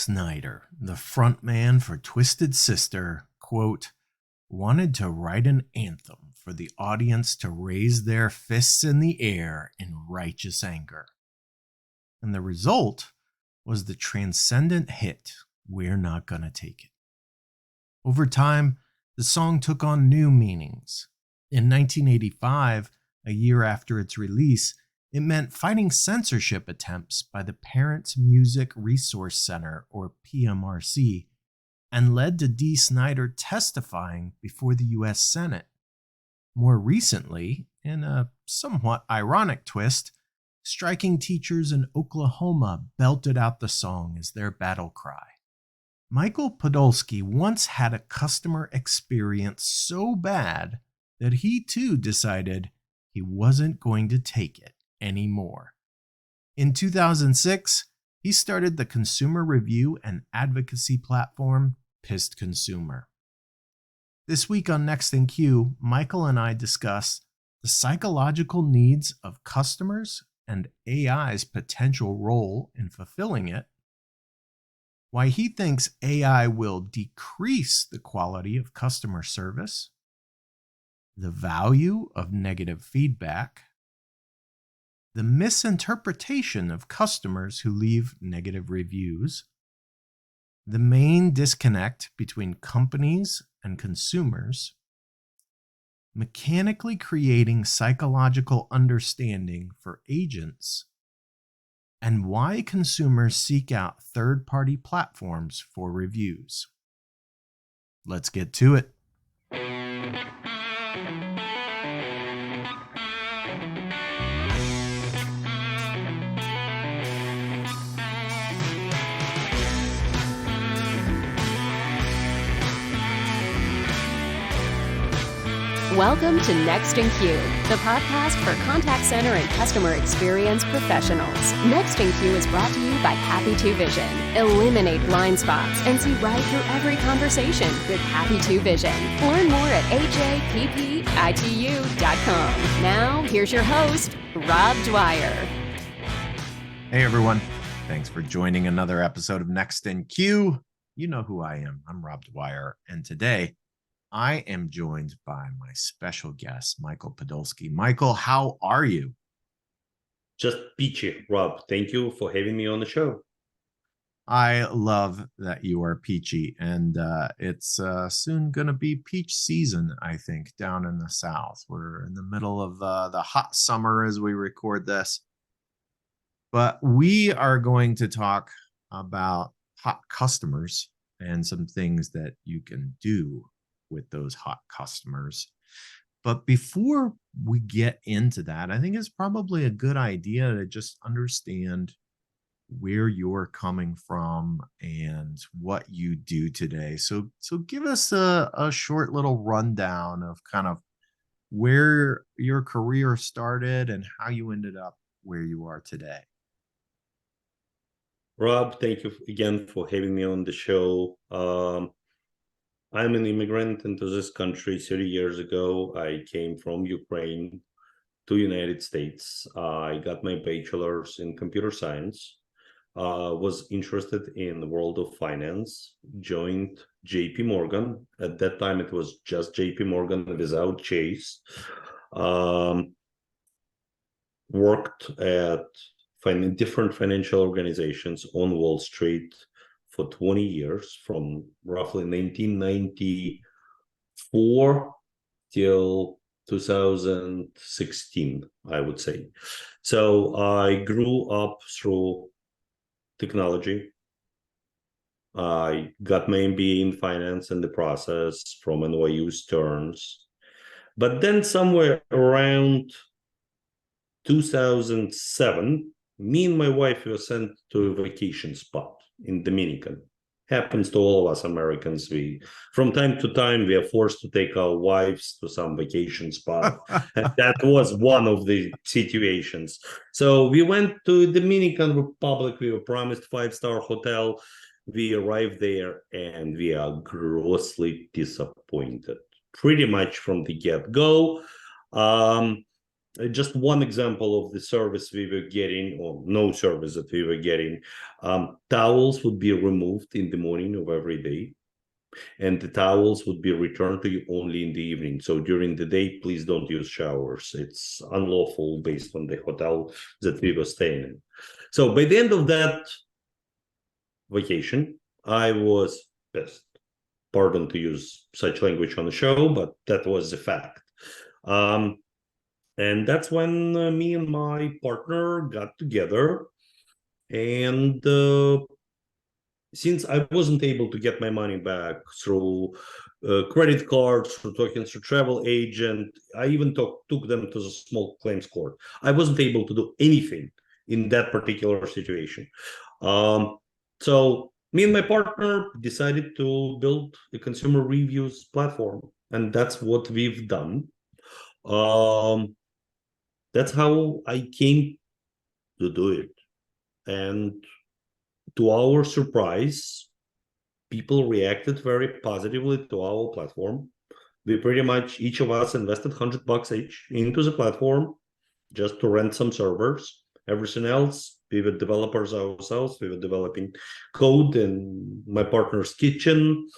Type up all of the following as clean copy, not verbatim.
Snider, the frontman for Twisted Sister, quote, wanted to write an anthem for the audience to raise their fists in the air in righteous anger. And the result was the transcendent hit, We're Not Gonna Take It. Over time, the song took on new meanings. In 1985, a year after its release, it meant fighting censorship attempts by the Parents Music Resource Center, or PMRC, and led to Dee Snider testifying before the U.S. Senate. More recently, in a somewhat ironic twist, striking teachers in Oklahoma belted out the song as their battle cry. Michael Podolsky once had a customer experience so bad that he too decided he wasn't going to take it anymore. In 2006, he started the consumer review and advocacy platform Pissed Consumer. This week on Next in Queue, Michael and I discuss the psychological needs of customers and AI's potential role in fulfilling it, why he thinks AI will decrease the quality of customer service, the value of negative feedback, the misinterpretation of customers who leave negative reviews, the main disconnect between companies and consumers, mechanically creating psychological understanding for agents, and why consumers seek out third-party platforms for reviews. Let's get to it. Welcome to Next in Queue, the podcast for contact center and customer experience professionals. Next in Queue is brought to you by Happy 2 Vision. Eliminate blind spots and see right through every conversation with Happy 2 Vision. Learn more at happitu.com. Now, here's your host, Rob Dwyer. Hey everyone, thanks for joining another episode of Next in Queue. You know who I am. I'm Rob Dwyer, and today I am joined by my special guest, Michael Podolsky. Michael, how are you? Just peachy, Rob. Thank you for having me on the show. I love that you are peachy, and it's soon going to be peach season, I think, down in the South. We're in the middle of the hot summer as we record this. But we are going to talk about hot customers and some things that you can do with those hot customers. But before we get into that, I think it's probably a good idea to just understand where you're coming from and what you do today. So give us a short little rundown of kind of where your career started and how you ended up where you are today. Rob, thank you again for having me on the show. I'm an immigrant into this country 30 years ago. I came from Ukraine to United States. I got my bachelor's in computer science, was interested in the world of finance, joined JP Morgan. At that time, it was just JP Morgan without Chase. Worked at different financial organizations on Wall Street for 20 years, from roughly 1994 till 2016, I would say. So I grew up through technology. I got my MBA in finance in the process from NYU Stearns. But then somewhere around 2007, me and my wife were sent to a vacation spot in Dominican. Happens to all of us Americans. From time to time, we are forced to take our wives to some vacation spot. And that was one of the situations. So we went to Dominican Republic. We were promised 5-star hotel. We arrived there and we are grossly disappointed, pretty much from the get-go. just one example of the service we were getting, or no service that we were getting. Towels would be removed in the morning of every day, and the towels would be returned to you only in the evening. So during the day, please don't use showers. It's unlawful based on the hotel that we were staying in. So by the end of that vacation, I was pissed. Pardon to use such language on the show, but that was the fact. And that's when me and my partner got together. And since I wasn't able to get my money back through credit cards, through talking to travel agent, I even took them to the small claims court. I wasn't able to do anything in that particular situation. So me and my partner decided to build a consumer reviews platform, and that's what we've done. That's how I came to do it. And to our surprise, people reacted very positively to our platform. We pretty much, each of us invested $100 each into the platform just to rent some servers. Everything else, we were developers ourselves. We were developing code in my partner's kitchen,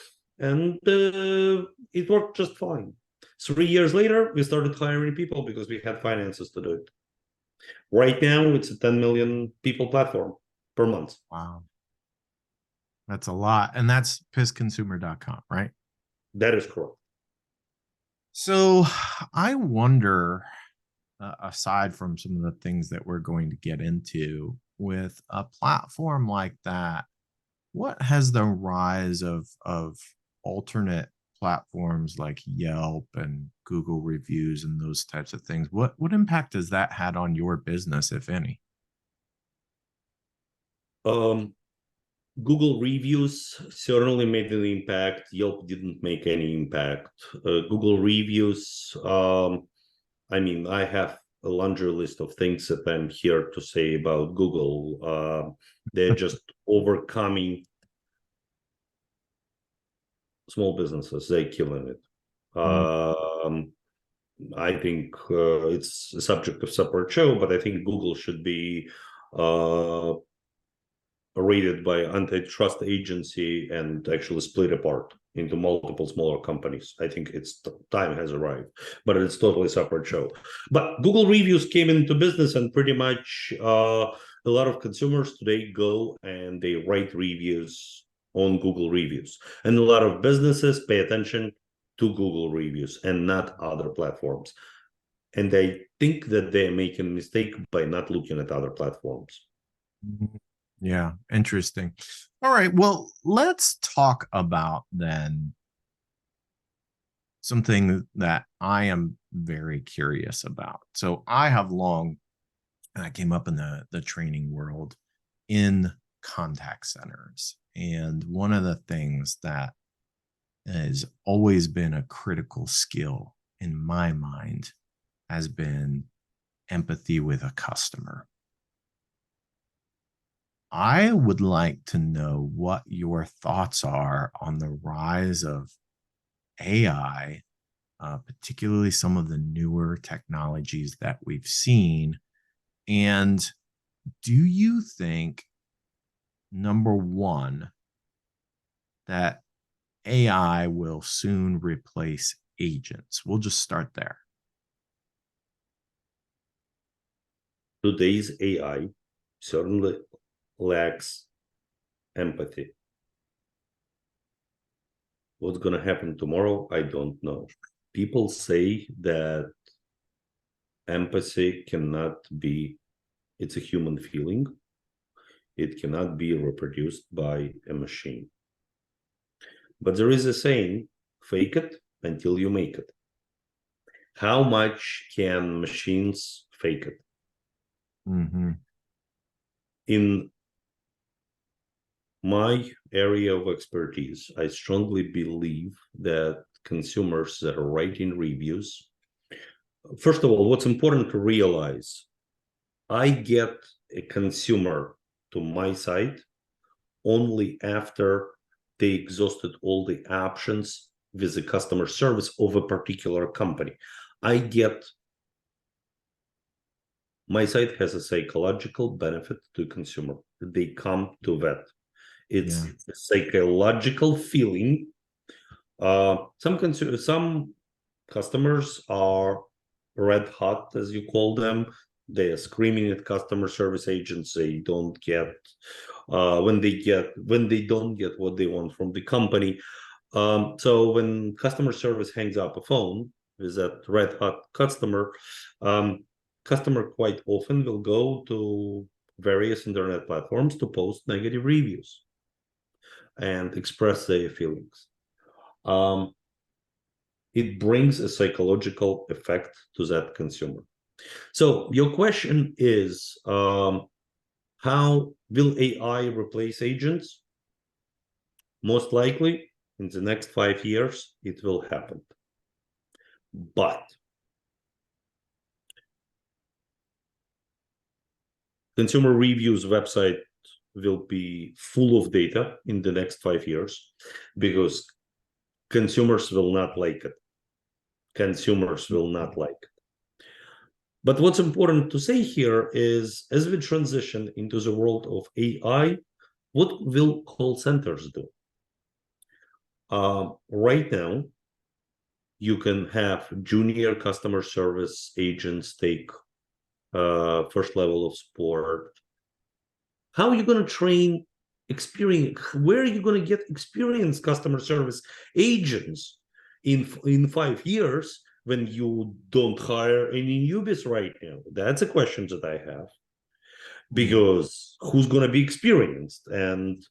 and it worked just fine. 3 years later, we started hiring people because we had finances to do it. Right now, it's a 10 million people platform per month. Wow. That's a lot. And that's pissconsumer.com, right? That is correct. So I wonder, aside from some of the things that we're going to get into, with a platform like that, what has the rise of alternate platforms like Yelp and Google reviews and those types of things, what impact has that had on your business, if any? Google reviews certainly made an impact. Yelp didn't make any impact. Google reviews, I mean, I have a laundry list of things that I'm here to say about Google. They're just overcoming small businesses. They're killing it. I think it's a subject of separate show, but I think Google should be rated by antitrust agency and actually split apart into multiple smaller companies. I think it's time has arrived, but it's totally separate show. But Google reviews came into business, and pretty much a lot of consumers today go and they write reviews on Google reviews, and a lot of businesses pay attention to Google reviews and not other platforms. And they think that they're making a mistake by not looking at other platforms. Yeah, interesting. All right, well, let's talk about then something that I am very curious about. So I came up in the training world in contact centers. And one of the things that has always been a critical skill in my mind has been empathy with a customer. I would like to know what your thoughts are on the rise of AI, particularly some of the newer technologies that we've seen. And do you think, number one, that AI will soon replace agents? We'll just start there. Today's AI certainly lacks empathy. What's going to happen tomorrow, I don't know. People say that empathy cannot be, it's a human feeling. It cannot be reproduced by a machine. But there is a saying, fake it until you make it. How much can machines fake it? Mm-hmm. In my area of expertise, I strongly believe that consumers that are writing reviews, first of all, what's important to realize, I get a consumer to my site only after they exhausted all the options with the customer service of a particular company. I get my site has a psychological benefit to consumer. They come to that. It's a psychological feeling. Some customers are red hot, as you call them. They are screaming at customer service agents. They don't get when they don't get what they want from the company. So when customer service hangs up a phone with that red hot customer, customer quite often will go to various internet platforms to post negative reviews and express their feelings. It brings a psychological effect to that consumer. So your question is, how will AI replace agents? Most likely, in the next 5 years, it will happen. But consumer reviews website will be full of data in the next 5 years because consumers will not like it. Consumers will not like it. But what's important to say here is, as we transition into the world of AI, what will call centers do? Right now, you can have junior customer service agents take first level of support. How are you going to train experience? Where are you going to get experienced customer service agents in 5 years when you don't hire any newbies right now? That's a question that I have. Because who's going to be experienced? And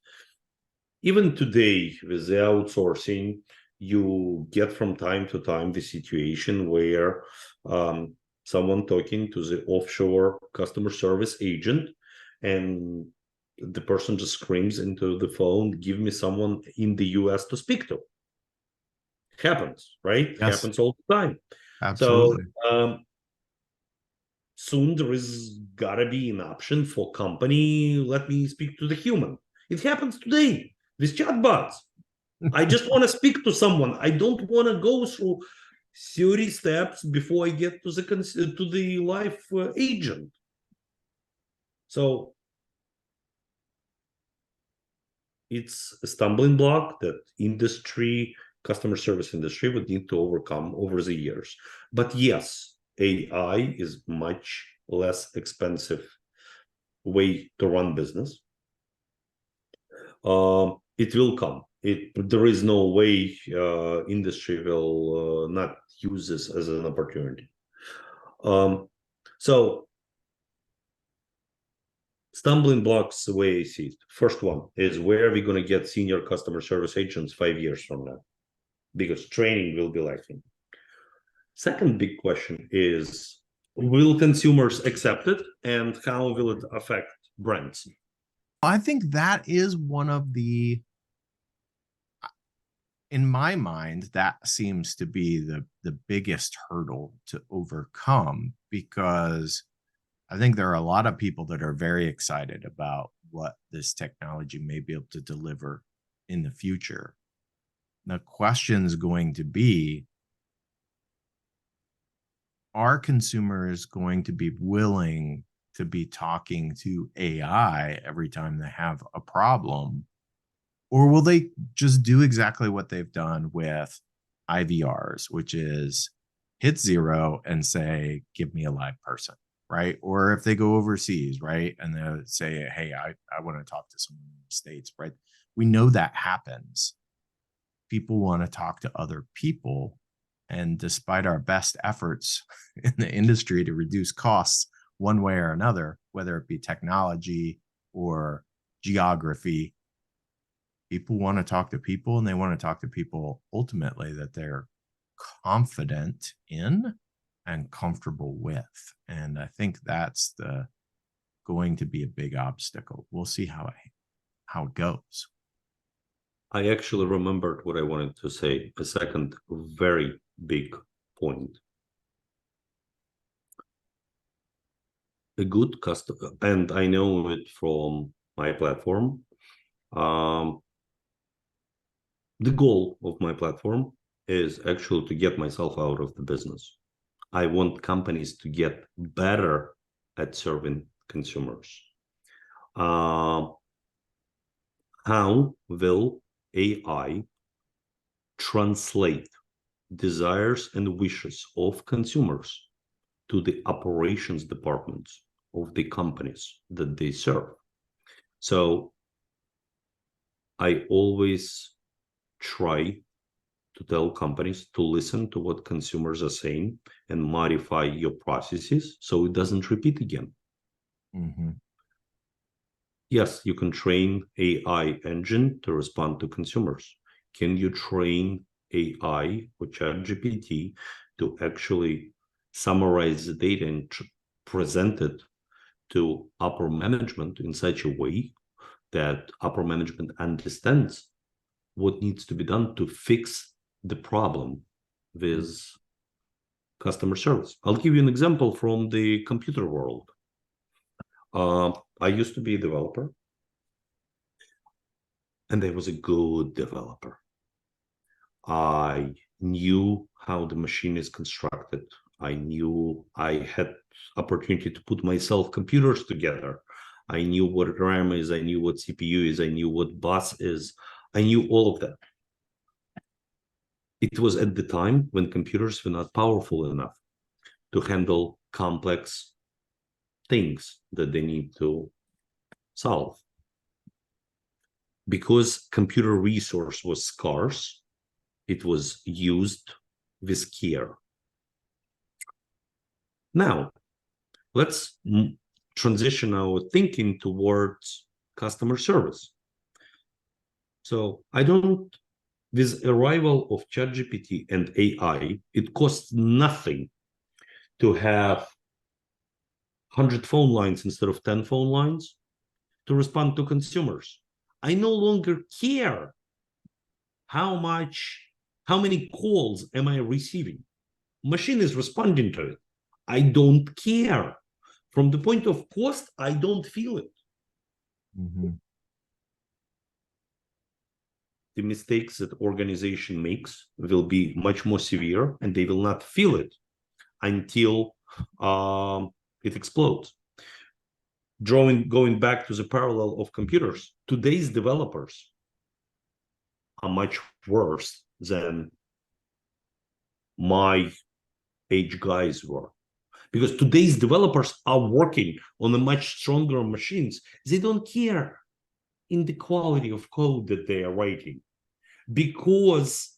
even today, with the outsourcing, you get from time to time the situation where someone talking to the offshore customer service agent, and the person just screams into the phone, give me someone in the US to speak to. Happens, right? Yes. Happens all the time. Absolutely. So soon there is gotta be an option for company, let me speak to the human. It happens today with chatbots. I just want to speak to someone. I don't want to go through 30 steps before I get to the live agent. So it's a stumbling block that customer service industry would need to overcome over the years. But yes, AI is much less expensive way to run business. It will come. There is no way industry will not use this as an opportunity. So stumbling blocks, the way I see it. First one is, where are we going to get senior customer service agents 5 years from now? Because training will be lacking. Second big question is, will consumers accept it, and how will it affect brands? I think that is one of the, in my mind, that seems to be the biggest hurdle to overcome, because I think there are a lot of people that are very excited about what this technology may be able to deliver in the future. The question is going to be, are consumers going to be willing to be talking to AI every time they have a problem? Or will they just do exactly what they've done with IVRs, which is hit 0 and say, give me a live person, right? Or if they go overseas, right, and they say, hey, I want to talk to someone in the States, right? We know that happens. People want to talk to other people. And despite our best efforts in the industry to reduce costs one way or another, whether it be technology or geography, people want to talk to people, and they want to talk to people ultimately that they're confident in and comfortable with. And I think that's going to be a big obstacle. We'll see how it goes. I actually remembered what I wanted to say. A second very big point. A good customer, and I know it from my platform. The goal of my platform is actually to get myself out of the business. I want companies to get better at serving consumers. How will AI translate desires and wishes of consumers to the operations departments of the companies that they serve? So I always try to tell companies to listen to what consumers are saying and modify your processes so it doesn't repeat again. Mm-hmm. Yes, you can train AI engine to respond to consumers. Can you train AI or ChatGPT to actually summarize the data and present it to upper management in such a way that upper management understands what needs to be done to fix the problem with customer service? I'll give you an example from the computer world. I used to be a developer, and I was a good developer. I knew how the machine is constructed. I knew I had opportunity to put myself computers together. I knew what RAM is. I knew what CPU is. I knew what bus is. I knew all of that. It was at the time when computers were not powerful enough to handle complex things that they need to solve. Because computer resource was scarce, it was used with care. Now, let's transition our thinking towards customer service. So with arrival of ChatGPT and AI, it costs nothing to have 100 phone lines instead of 10 phone lines to respond to consumers. I no longer care how many calls am I receiving. Machine is responding to it. I don't care. From the point of cost, I don't feel it. Mm-hmm. The mistakes that organization makes will be much more severe, and they will not feel it until it explodes. Going back to the parallel of computers, today's developers are much worse than my age guys were. Because today's developers are working on a much stronger machines. They don't care in the quality of code that they are writing, because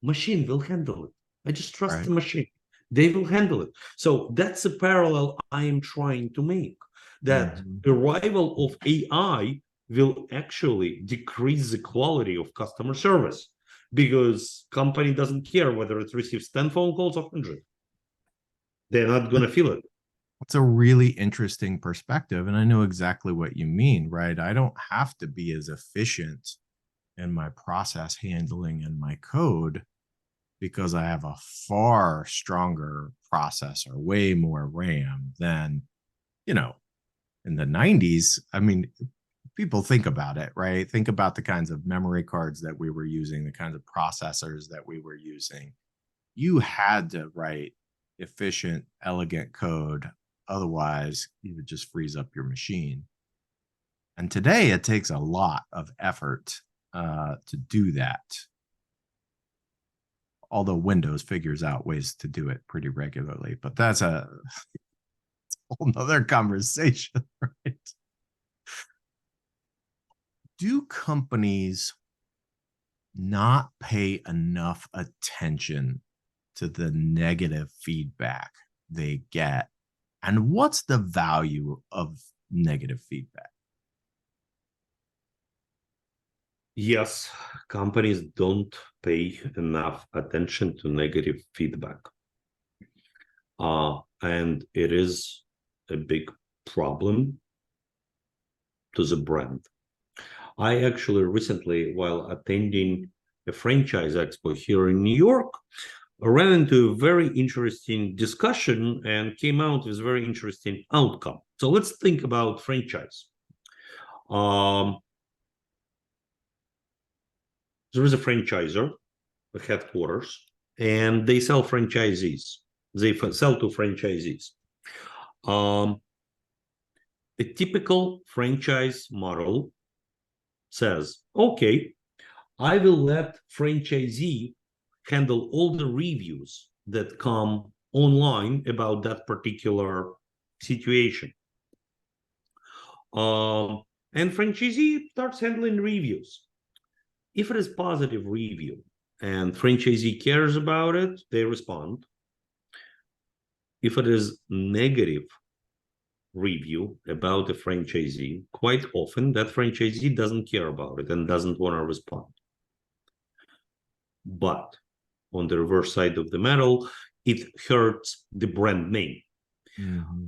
machine will handle it. I just trust the machine. They will handle it. So that's a parallel I am trying to make, that arrival of AI will actually decrease the quality of customer service, because company doesn't care whether it receives 10 phone calls or 100. They're not going to feel it. It's a really interesting perspective, and I know exactly what you mean, right? I don't have to be as efficient in my process handling and my code because I have a far stronger processor, way more RAM than, in the 90s. I mean, people think about it, right? Think about the kinds of memory cards that we were using, the kinds of processors that we were using. You had to write efficient, elegant code. Otherwise, you would just freeze up your machine. And today, it takes a lot of effort to do that. Although Windows figures out ways to do it pretty regularly. But that's a whole nother conversation, right? Do companies not pay enough attention to the negative feedback they get? And what's the value of negative feedback? Yes, companies don't pay enough attention to negative feedback. And it is a big problem to the brand. I actually recently, while attending a franchise expo here in New York, ran into a very interesting discussion and came out with a very interesting outcome. So let's think about franchise. There is a franchisor, a headquarters, and they sell franchisees. They sell to franchisees. A typical franchise model says, okay, I will let franchisee handle all the reviews that come online about that particular situation. And franchisee starts handling reviews. If it is positive review and franchisee cares about it, they respond. If it is negative review about the franchisee, quite often that franchisee doesn't care about it and doesn't want to respond. But on the reverse side of the medal, it hurts the brand name. Mm-hmm.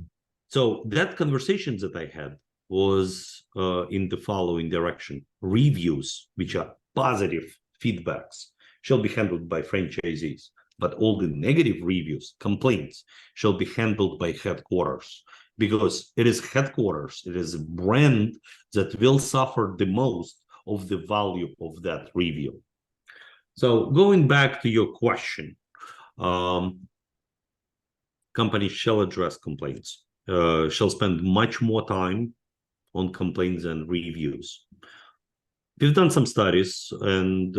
So that conversation that I had was in the following direction. Reviews, which are positive feedbacks, shall be handled by franchisees, but all the negative reviews, complaints, shall be handled by headquarters, because it is headquarters, it is a brand that will suffer the most of the value of that review. So going back to your question, companies shall address complaints, shall spend much more time on complaints and reviews. We've done some studies, and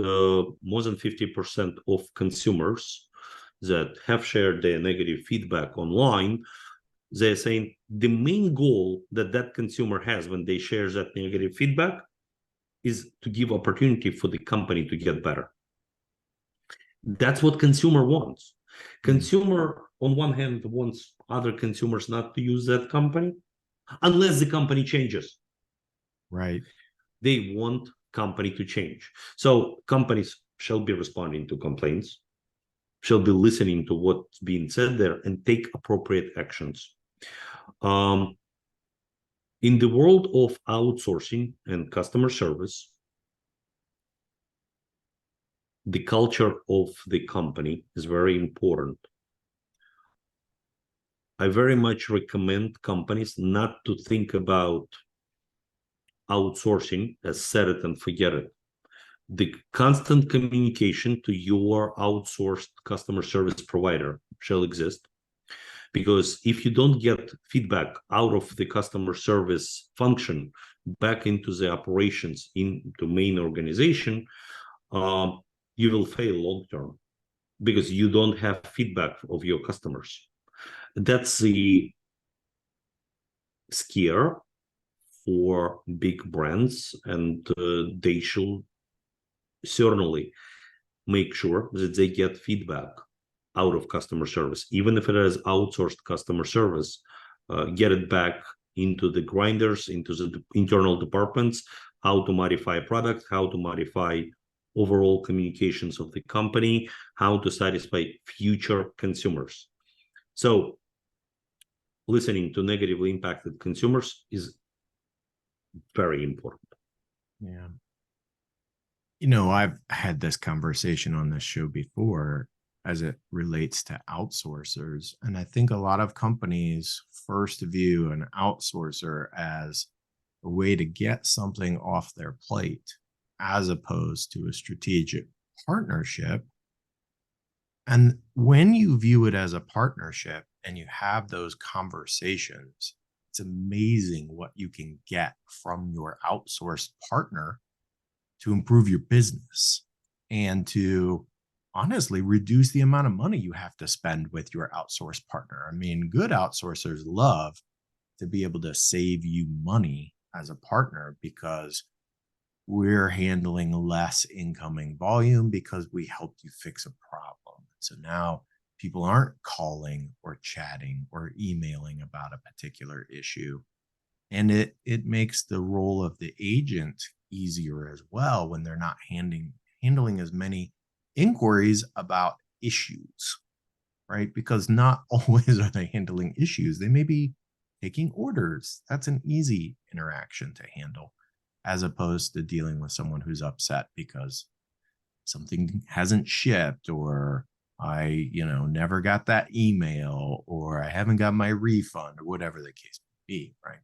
more than 50% of consumers that have shared their negative feedback online, they're saying the main goal that that consumer has when they share that negative feedback is to give opportunity for the company to get better. That's what consumer wants. Consumer, on one hand, wants other consumers not to use that company unless the company changes. Right. They want company to change. So companies shall be responding to complaints, shall be listening to what's being said there, and take appropriate actions. In the world of outsourcing and customer service, the culture of the company is very important. I very much recommend companies not to think about outsourcing as set it and forget it. The constant communication to your outsourced customer service provider shall exist, because if you don't get feedback out of the customer service function back into the operations in the main organization, you will fail long term because you don't have feedback of your customers. That's the scare for big brands, and they should certainly make sure that they get feedback out of customer service, even if it is outsourced customer service. Get it back into the grinders, into the internal departments, how to modify a product, how to modify overall communications of the company, how to satisfy future consumers. So listening to negatively impacted consumers is very important. Yeah. You know, I've had this conversation on this show before as it relates to outsourcers. And I think a lot of companies first view an outsourcer as a way to get something off their plate, as opposed to a strategic partnership. And when you view it as a partnership and you have those conversations, it's amazing what you can get from your outsourced partner to improve your business and to honestly reduce the amount of money you have to spend with your outsourced partner. I mean, good outsourcers love to be able to save you money as a partner because we're handling less incoming volume because we helped you fix a problem. So now people aren't calling or chatting or emailing about a particular issue. And it makes the role of the agent easier as well when they're not handling as many inquiries about issues, right? Because not always are they handling issues. They may be taking orders. That's an easy interaction to handle, as opposed to dealing with someone who's upset because something hasn't shipped, or I, never got that email, or I haven't got my refund, or whatever the case may be, right?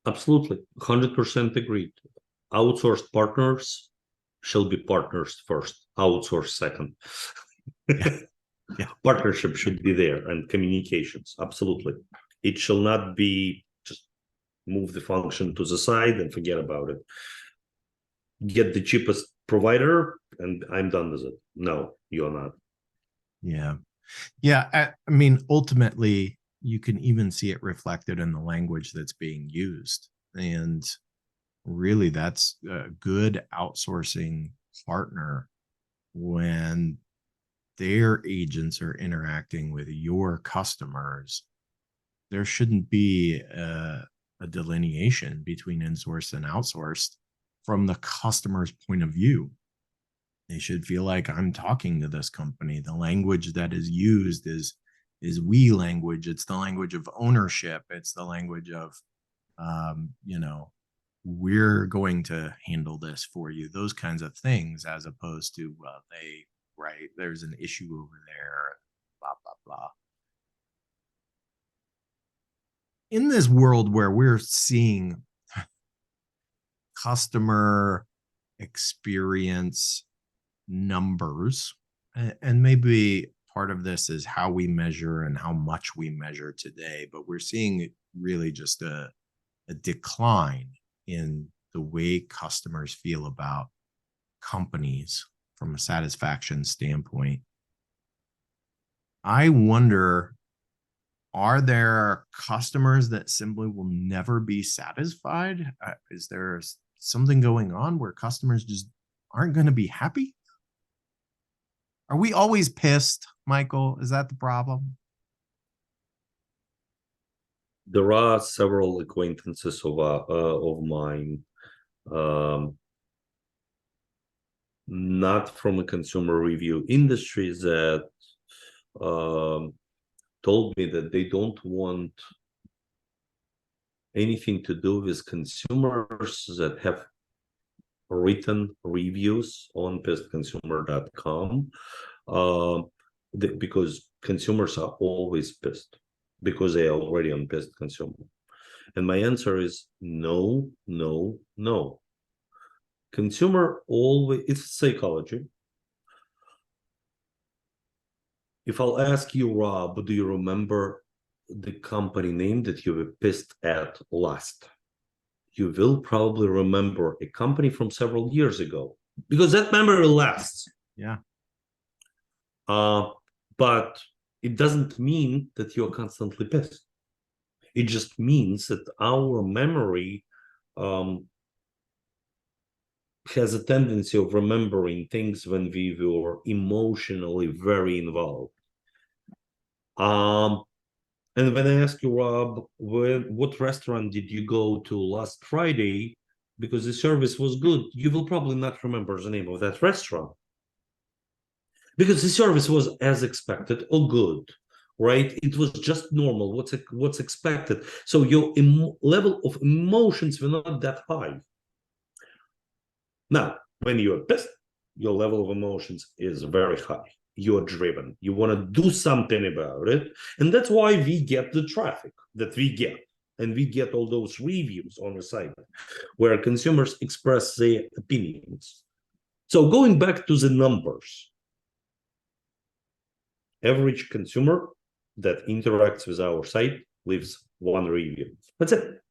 Absolutely, 100% agreed. Outsourced partners shall be partners first, outsource second. Yeah. Partnership should be there, and communications, absolutely. It shall not be just move the function to the side and forget about it. Get the cheapest provider and I'm done with it. No, you're not. Yeah. Yeah. I mean, ultimately, you can even see it reflected in the language that's being used. And really, that's a good outsourcing partner when their agents are interacting with your customers. There shouldn't be a delineation between insourced and outsourced from the customer's point of view. They should feel like I'm talking to this company. The language that is used is we language. It's the language of ownership. It's the language of you know, we're going to handle this for you. Those kinds of things, as opposed to right, there's an issue over there, blah blah blah. In this world where we're seeing customer experience numbers, and maybe part of this is how we measure and how much we measure today, but we're seeing really just a decline in the way customers feel about companies from a satisfaction standpoint. I wonder, are there customers that simply will never be satisfied? Is there something going on where customers just aren't going to be happy? Are we always pissed, Michael? Is that the problem? There are several acquaintances of mine, not from a consumer review industry, that told me that they don't want anything to do with consumers that have written reviews on pestconsumer.com, because consumers are always pissed because they are already on Pest Consumer. And my answer is no, no, no. Consumer always, it's psychology. If I'll ask you, Rob, do you remember the company name that you were pissed at last? You will probably remember a company from several years ago, because that memory lasts. Yeah. But it doesn't mean that you're constantly pissed. It just means that our memory has a tendency of remembering things when we were emotionally very involved. And when I ask you, Rob, what restaurant did you go to last Friday because the service was good, you will probably not remember the name of that restaurant, because the service was as expected or good, right? It was just normal, what's expected. So your level of emotions were not that high. Now, when you're pissed, your level of emotions is very high. You're driven. You want to do something about it. And that's why we get the traffic that we get. And we get all those reviews on the site where consumers express their opinions. So going back to the numbers, average consumer that interacts with our site leaves one review. That's it.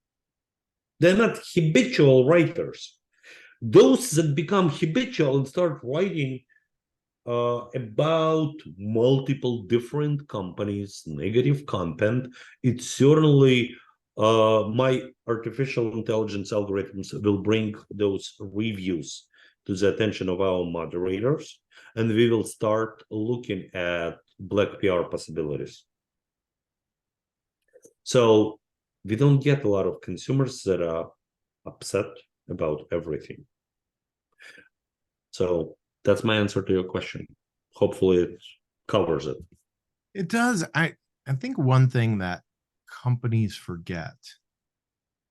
They're not habitual writers. Those that become habitual and start writing about multiple different companies, negative content, it's certainly my artificial intelligence algorithms will bring those reviews to the attention of our moderators, and we will start looking at black PR possibilities. So we don't get a lot of consumers that are upset about everything. So that's my answer to your question. Hopefully it covers it. It does. I think one thing that companies forget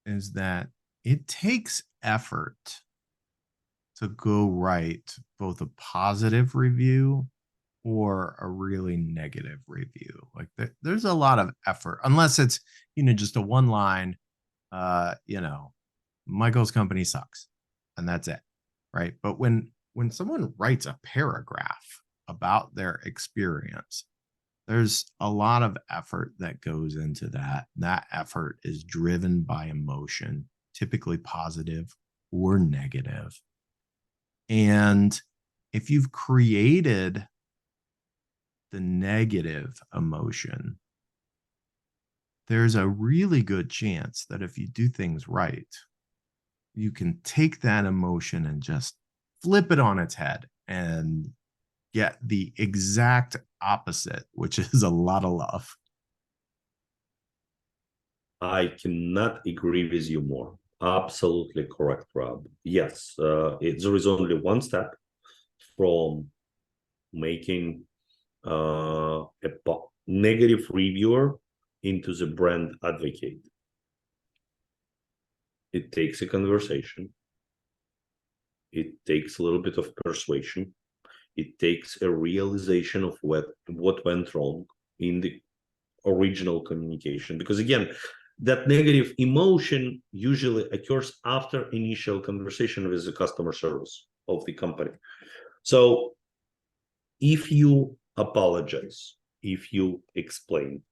is that it takes effort to go write both a positive review or a really negative review. Like there's a lot of effort, unless it's, just a one line, Michael's company sucks, and that's it. Right. But when someone writes a paragraph about their experience, There's a lot of effort that goes into that. That effort is driven by emotion, typically positive or negative. And if you've created the negative emotion, there's a really good chance that if you do things right, you can take that emotion and just flip it on its head and get the exact opposite, which is a lot of love. I cannot agree with you more. Absolutely correct, Rob. Yes, there is only one step from making a negative reviewer into the brand advocate. It takes a conversation. It takes a little bit of persuasion. It takes a realization of what went wrong in the original communication. Because again, that negative emotion usually occurs after initial conversation with the customer service of the company. So if you apologize, if you explain,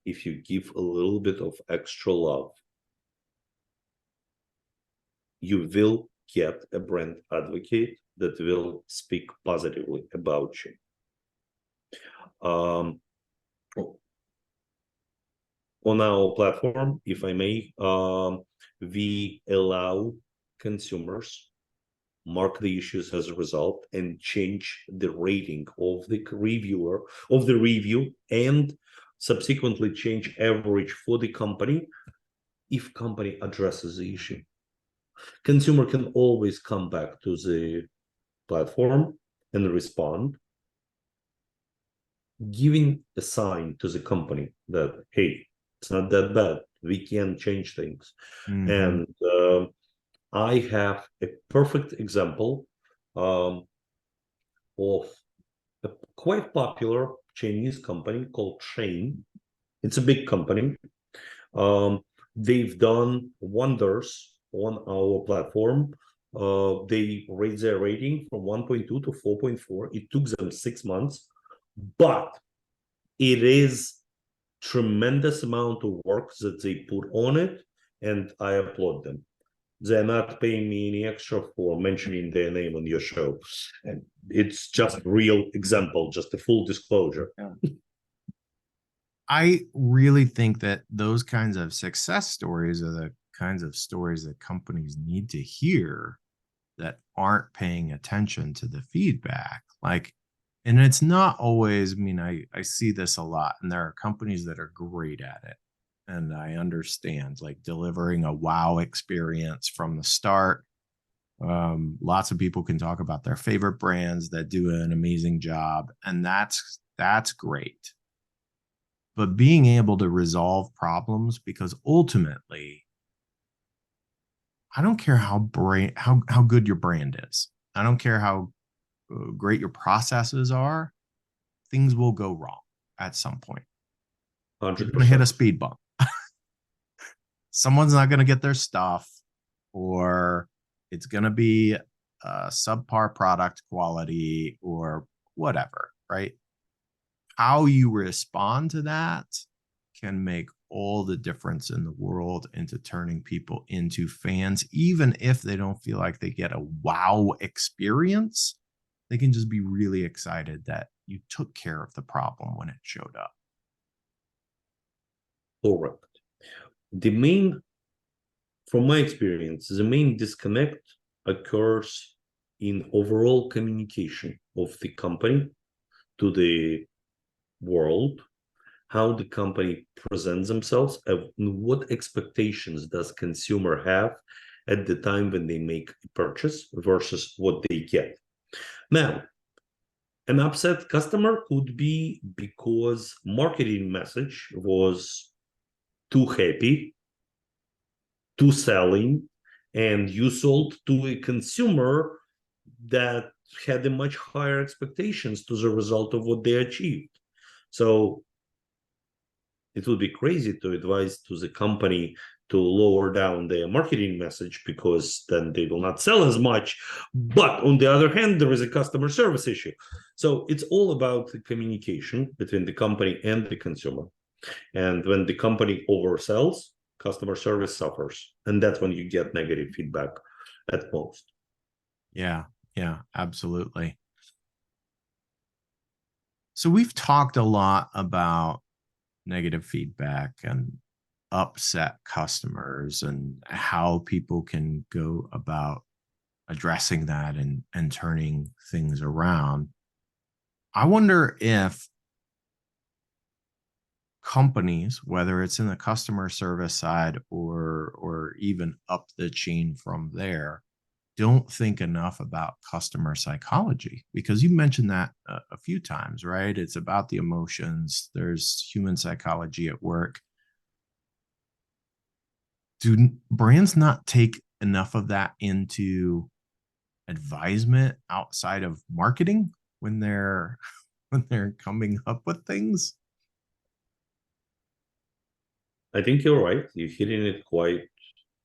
if you give a little bit of extra love, you will get a brand advocate that will speak positively about you. On our platform, if I may, we allow consumers mark the issues as a result and change the rating of the reviewer of the review, and subsequently change average for the company if company addresses the issue. Consumer can always come back to the platform and respond, giving a sign to the company that, hey, it's not that bad, we can change things. And I have a perfect example of a quite popular Chinese company called Chain. It's a big company. They've done wonders on our platform. They raised their rating from 1.2 to 4.4. It took them 6 months, but it is tremendous amount of work that they put on it, and I applaud them. They're not paying me any extra for mentioning their name on your show. And it's just a real example, just a full disclosure. Yeah. I really think that those kinds of success stories are the kinds of stories that companies need to hear that aren't paying attention to the feedback. Like, and it's not always, I mean, I see this a lot, and there are companies that are great at it. And I understand, like, delivering a wow experience from the start. Lots of people can talk about their favorite brands that do an amazing job, and that's great. But being able to resolve problems, because ultimately, I don't care how good your brand is. I don't care how great your processes are. Things will go wrong at some point. 100%. You're going to hit a speed bump. Someone's not going to get their stuff, or it's going to be subpar product quality or whatever, right? How you respond to that can make all the difference in the world into turning people into fans. Even if they don't feel like they get a wow experience, they can just be really excited that you took care of the problem when it showed up. Correct. From my experience, the main disconnect occurs in overall communication of the company to the world, how the company presents themselves, and what expectations does consumer have at the time when they make a purchase versus what they get. Now, an upset customer could be because marketing message was too happy, too selling, and you sold to a consumer that had a much higher expectations to the result of what they achieved. So it would be crazy to advise to the company to lower down their marketing message, because then they will not sell as much. But on the other hand, there is a customer service issue. So it's all about the communication between the company and the consumer. And when the company oversells, customer service suffers. And that's when you get negative feedback at most. Yeah, absolutely. So we've talked a lot about negative feedback and upset customers and how people can go about addressing that and turning things around. I wonder if companies, whether it's in the customer service side or even up the chain from there, don't think enough about customer psychology, because you mentioned that a few times, right? It's about the emotions. There's human psychology at work. Do brands not take enough of that into advisement outside of marketing when they're coming up with things? I think you're right. You're hitting it quite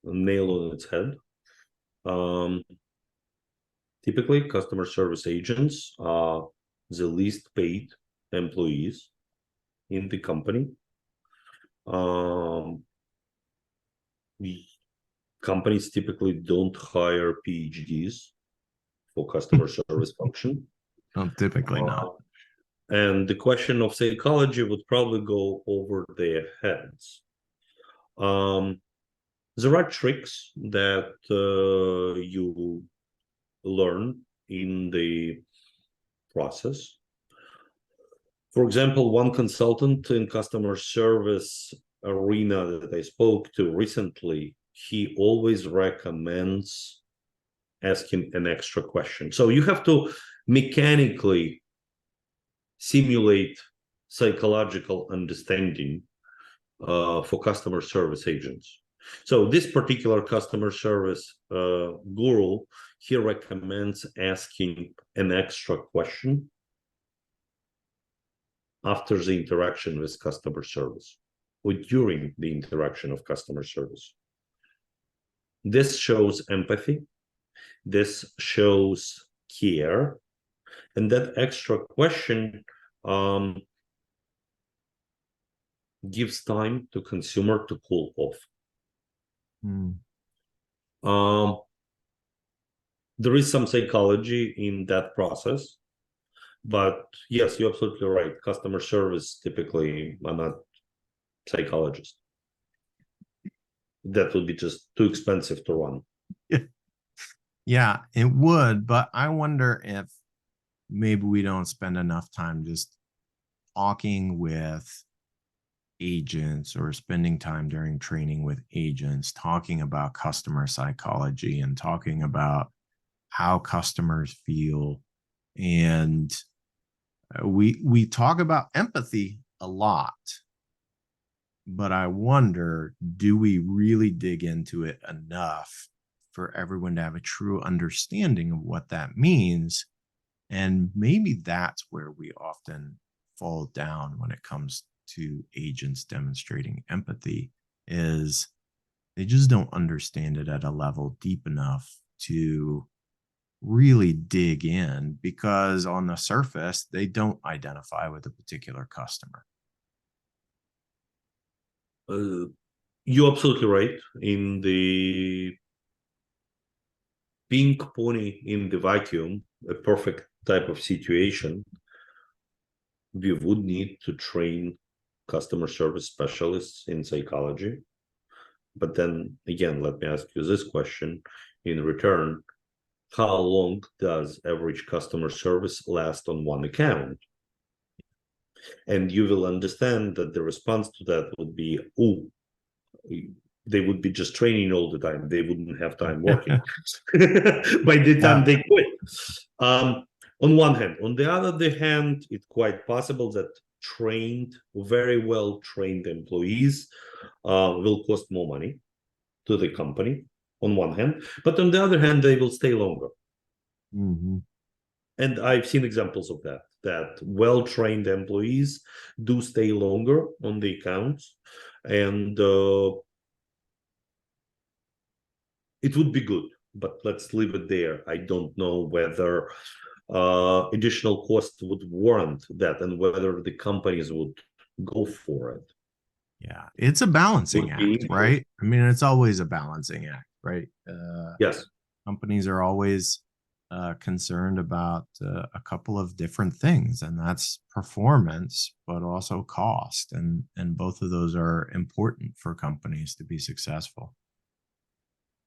a nail on its head. Typically, customer service agents are the least paid employees in the company. Companies typically don't hire PhDs for customer service function. No, typically not. And the question of psychology would probably go over their heads. There are tricks that you learn in the process. For example, one consultant in customer service arena that I spoke to recently, he always recommends asking an extra question. So you have to mechanically simulate psychological understanding for customer service agents. So this particular customer service guru, he recommends asking an extra question after the interaction with customer service or during the interaction of customer service. This shows empathy. This shows care. And that extra question gives time to consumer to cool off. There is some psychology in that process, but yes, you're absolutely right. Customer service typically are not psychologists. That would be just too expensive to run. Yeah, it would, but I wonder if maybe we don't spend enough time just talking with agents or spending time during training with agents, talking about customer psychology and talking about how customers feel. And we talk about empathy a lot, but I wonder, do we really dig into it enough for everyone to have a true understanding of what that means? And maybe that's where we often fall down when it comes to agents demonstrating empathy, is they just don't understand it at a level deep enough to really dig in, because on the surface, they don't identify with a particular customer. You're absolutely right. In the pink pony in the vacuum, a perfect type of situation, we would need to train customer service specialists in psychology. But then again, let me ask you this question in return. How long does average customer service last on one account? And you will understand that the response to that would be, oh, they would be just training all the time. They wouldn't have time working by the time they quit. On one hand. On the other hand, it's quite possible that very well trained employees will cost more money to the company on one hand, but on the other hand, they will stay longer. And I've seen examples of that well-trained employees do stay longer on the accounts, and it would be good, but let's leave it there. I don't know whether additional cost would warrant that and whether the companies would go for it. Yeah, it's a balancing Would be act, right? I mean, it's always a balancing act, right? Yes. Companies are always concerned about a couple of different things, and that's performance, but also cost, and both of those are important for companies to be successful.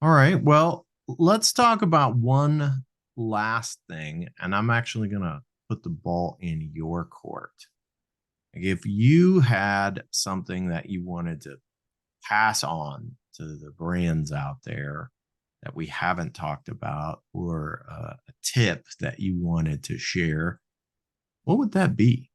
All right, well, let's talk about one last thing, and I'm actually going to put the ball in your court. Like, if you had something that you wanted to pass on to the brands out there that we haven't talked about, or a tip that you wanted to share, what would that be?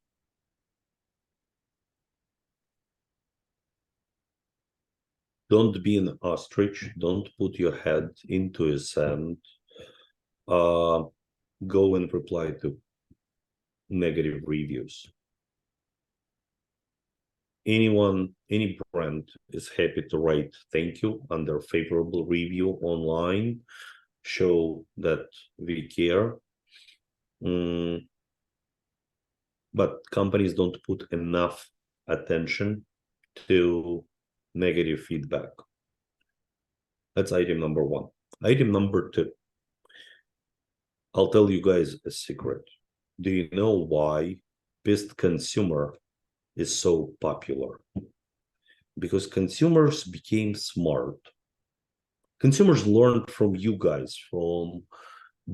Don't be an ostrich. Don't put your head into a sand. Go and reply to negative reviews. Any brand is happy to write thank you under favorable review online, show that we care. But companies don't put enough attention to negative feedback. That's item number one. Item number two, I'll tell you guys a secret. Do you know why Best Consumer is so popular? Because consumers became smart. Consumers learned from you guys, from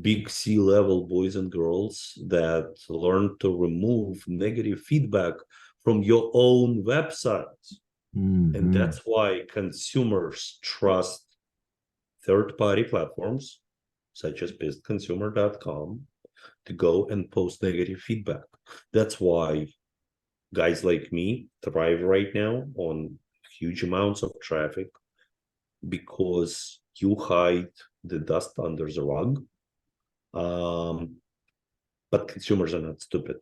big C-level boys and girls that learned to remove negative feedback from your own websites. And that's why consumers trust third-party platforms such as bestconsumer.com to go and post negative feedback. That's why guys like me thrive right now on huge amounts of traffic, because you hide the dust under the rug. But consumers are not stupid.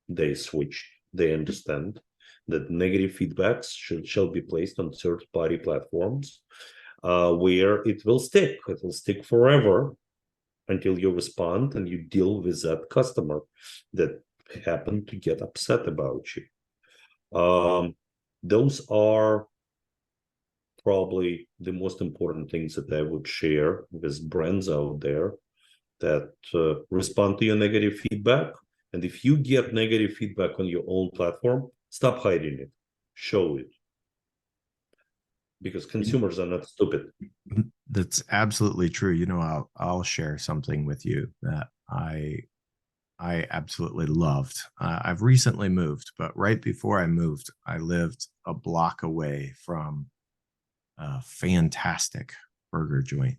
They switch. They understand that negative feedbacks shall be placed on third-party platforms where it will stick. It will stick forever until you respond and you deal with that customer that happened to get upset about you. Those are probably the most important things that I would share with brands out there that respond to your negative feedback. And if you get negative feedback on your own platform, stop hiding it, show it, because consumers are not stupid. That's absolutely true. You know, I'll share something with you that I absolutely loved. I've recently moved, but right before I moved, I lived a block away from a fantastic burger joint,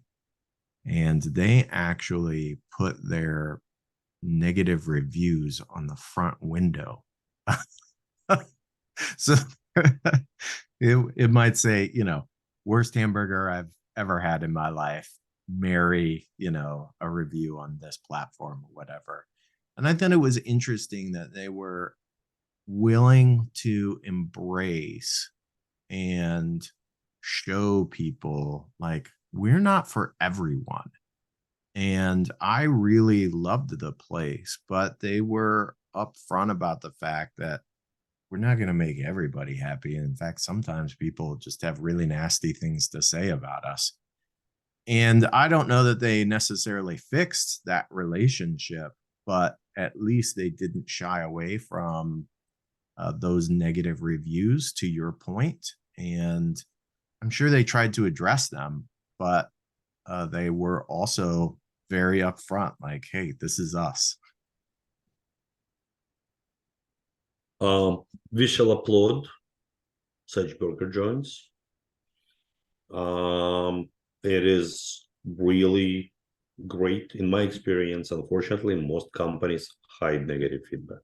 and they actually put their negative reviews on the front window. So it might say, you know, worst hamburger I've ever had in my life. Marry, you know, a review on this platform or whatever. And I thought it was interesting that they were willing to embrace and show people, like, we're not for everyone. And I really loved the place, but they were upfront about the fact that we're not going to make everybody happy. In fact, sometimes people just have really nasty things to say about us. And I don't know that they necessarily fixed that relationship, but at least they didn't shy away from those negative reviews, to your point. And I'm sure they tried to address them, but they were also very upfront, like, hey, this is us. We shall applaud such burger joints. It is really great. In my experience, unfortunately, most companies hide negative feedback.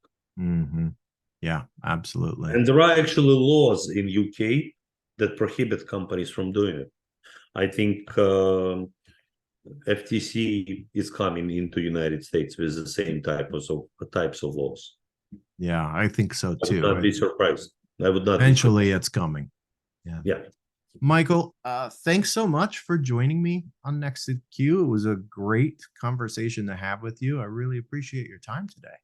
Yeah, absolutely. And there are actually laws in UK that prohibit companies from doing it. I think FTC is coming into United States with the same types of laws. Yeah, I think so I would too. not be surprised. I would not. Eventually, it's coming. Yeah. Michael, thanks so much for joining me on Next in Queue. It was a great conversation to have with you. I really appreciate your time today.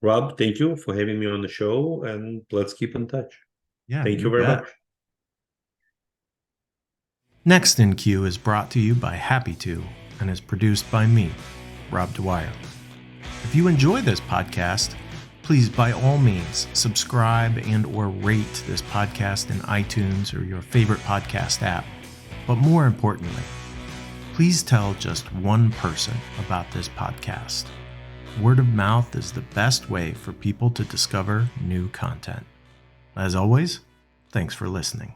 Rob, thank you for having me on the show, and let's keep in touch. Yeah, Thank you very much. Next in Queue is brought to you by Happy To and is produced by me, Rob Dwyer. If you enjoy this podcast, please by all means subscribe and or rate this podcast in iTunes or your favorite podcast app. But more importantly, please tell just one person about this podcast. Word of mouth is the best way for people to discover new content. As always, thanks for listening.